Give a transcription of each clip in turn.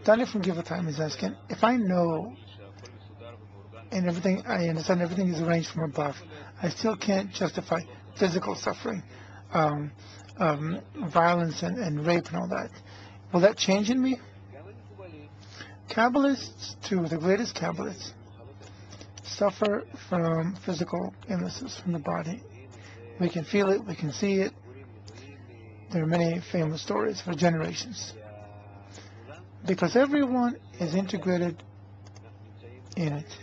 Daniel from Give Time is asking, if I know and everything, I understand everything is arranged from above, I still can't justify physical suffering, um, violence and rape and all that. Will that change in me? Kabbalists, too, the greatest Kabbalists, suffer from physical illnesses from the body. We can feel it, we can see it. There are many famous stories for generations. Because everyone is integrated in it.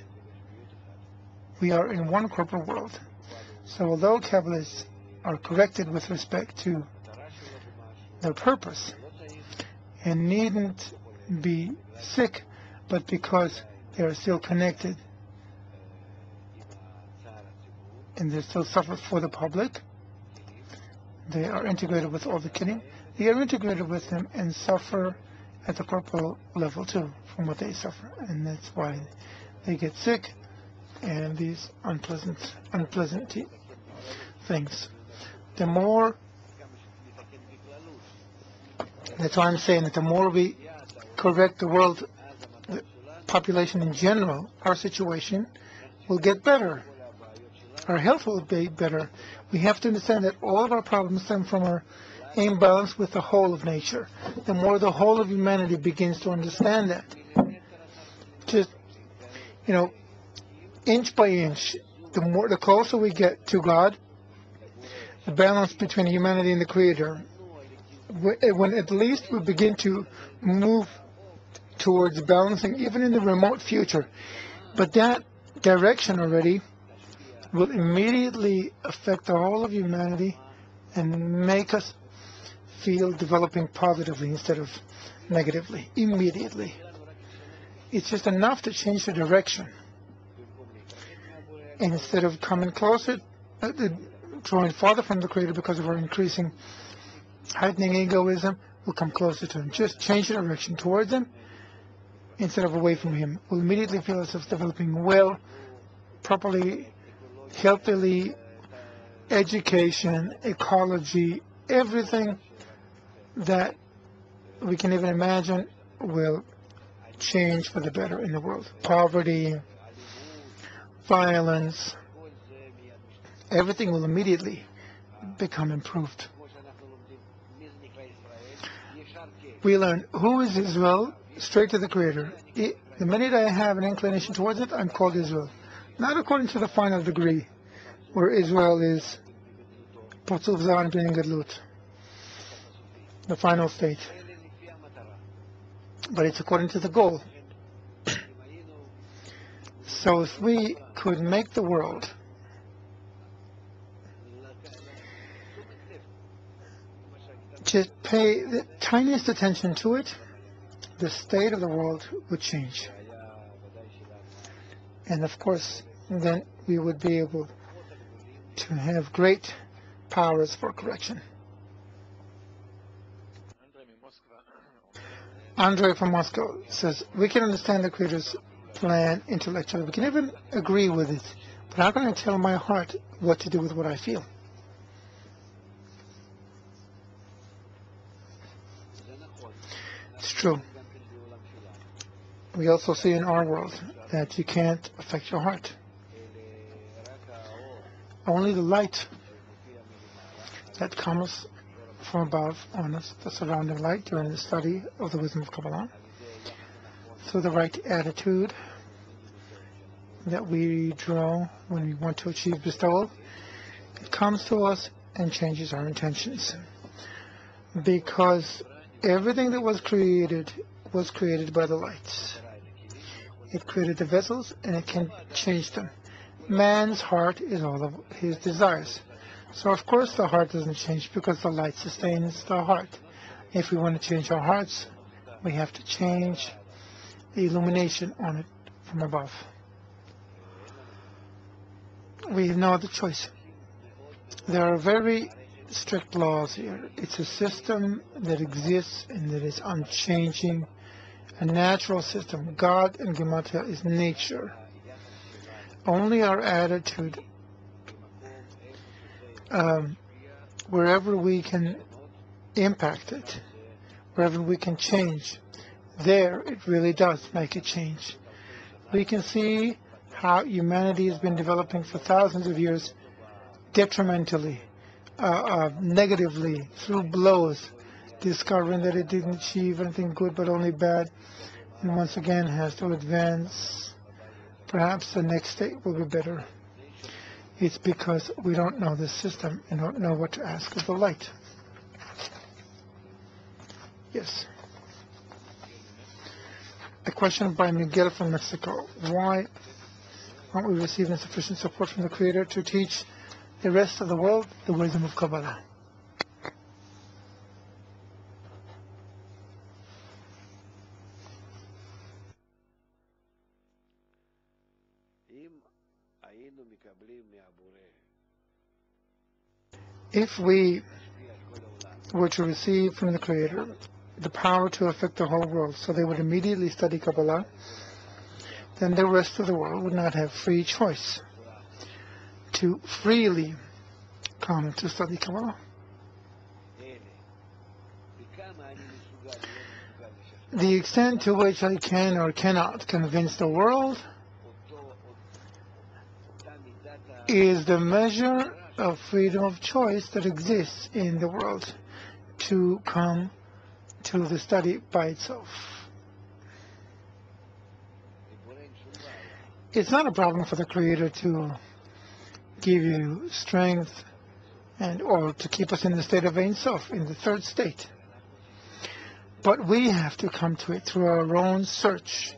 We are in one corporate world. So although Kabbalists are corrected with respect to their purpose and needn't be sick, but because they are still connected and they still suffer for the public, they are integrated with all the kidding. They are integrated with them and suffer at the corporal level too from what they suffer, and that's why they get sick and these unpleasant things. The more, that's why I'm saying that the more we correct the world, the population in general, our situation will get better. Our health will be better. We have to understand that all of our problems stem from our imbalance with the whole of nature. The more the whole of humanity begins to understand that, just, inch by inch, the closer we get to God, the balance between humanity and the Creator, when at least we begin to move towards balancing, even in the remote future, but that direction already will immediately affect the whole of humanity and make us feel developing positively instead of negatively, immediately. It's just enough to change the direction. And instead of coming closer, drawing farther from the Creator because of our increasing, heightening egoism, we'll come closer to Him. Just change the direction towards Him instead of away from Him. We'll immediately feel ourselves developing well, properly, healthily, education, ecology, everything that we can even imagine will change for the better in the world. Poverty, violence, everything will immediately become improved. We learn who is Israel, straight to the Creator. The minute I have an inclination towards it, I'm called Israel. Not according to the final degree, where Israel is Potzuf Zan Ben Gadlut, the final state. But it's according to the goal. So if we could make the world just pay the tiniest attention to it, the state of the world would change. And of course, then we would be able to have great powers for correction. Andre from Moscow says, we can understand the Creator's plan intellectually. We can even agree with it. But how can I tell my heart what to do with what I feel? It's true. We also see in our world that you can't affect your heart. Only the light that comes from above on us, the surrounding light during the study of the Wisdom of Kabbalah, through the right attitude that we draw when we want to achieve bestowal, it comes to us and changes our intentions. Because everything that was created by the lights. It created the vessels and it can change them. Man's heart is all of his desires. So of course the heart doesn't change because the light sustains the heart. If we want to change our hearts, we have to change the illumination on it from above. We have no other choice. There are very strict laws here. It's a system that exists and that is unchanging, a natural system. God in Gematria is nature. Only our attitude, wherever we can impact it, wherever we can change there it really does make a change. We can see how humanity has been developing for thousands of years detrimentally, negatively, through blows, discovering that it didn't achieve anything good but only bad, and once again has to advance. Perhaps the next state will be better. It's because we don't know the system and don't know what to ask of the light. Yes. A question by Miguel from Mexico. Why aren't we receiving sufficient support from the Creator to teach the rest of the world the wisdom of Kabbalah? If we were to receive from the Creator the power to affect the whole world, so they would immediately study Kabbalah, then the rest of the world would not have free choice to freely come to study Kabbalah. The extent to which I can or cannot convince the world is the measure of freedom of choice that exists in the world to come to the study by itself. It's not a problem for the Creator to give you strength and or to keep us in the state of Ein Sof, in the third state. But we have to come to it through our own search,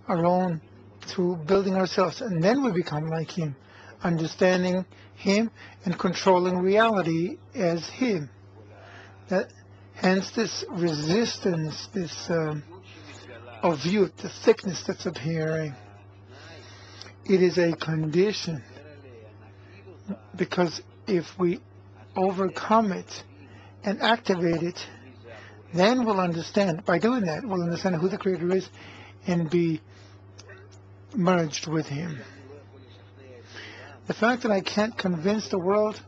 through building ourselves, and then we become like Him, understanding Him and controlling reality as Him. Hence this resistance, this of youth, the thickness that's appearing. It is a condition, because if we overcome it and activate it, then we'll understand. By doing that, we'll understand who the Creator is and be merged with Him. The fact that I can't convince the world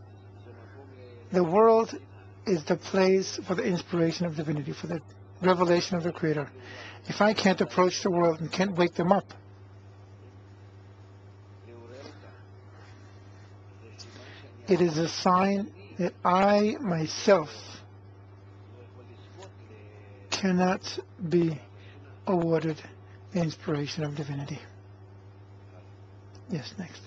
is the place for the inspiration of divinity, for the revelation of the Creator. If I can't approach the world and can't wake them up, it is a sign that I myself cannot be awarded the inspiration of divinity. Yes, next.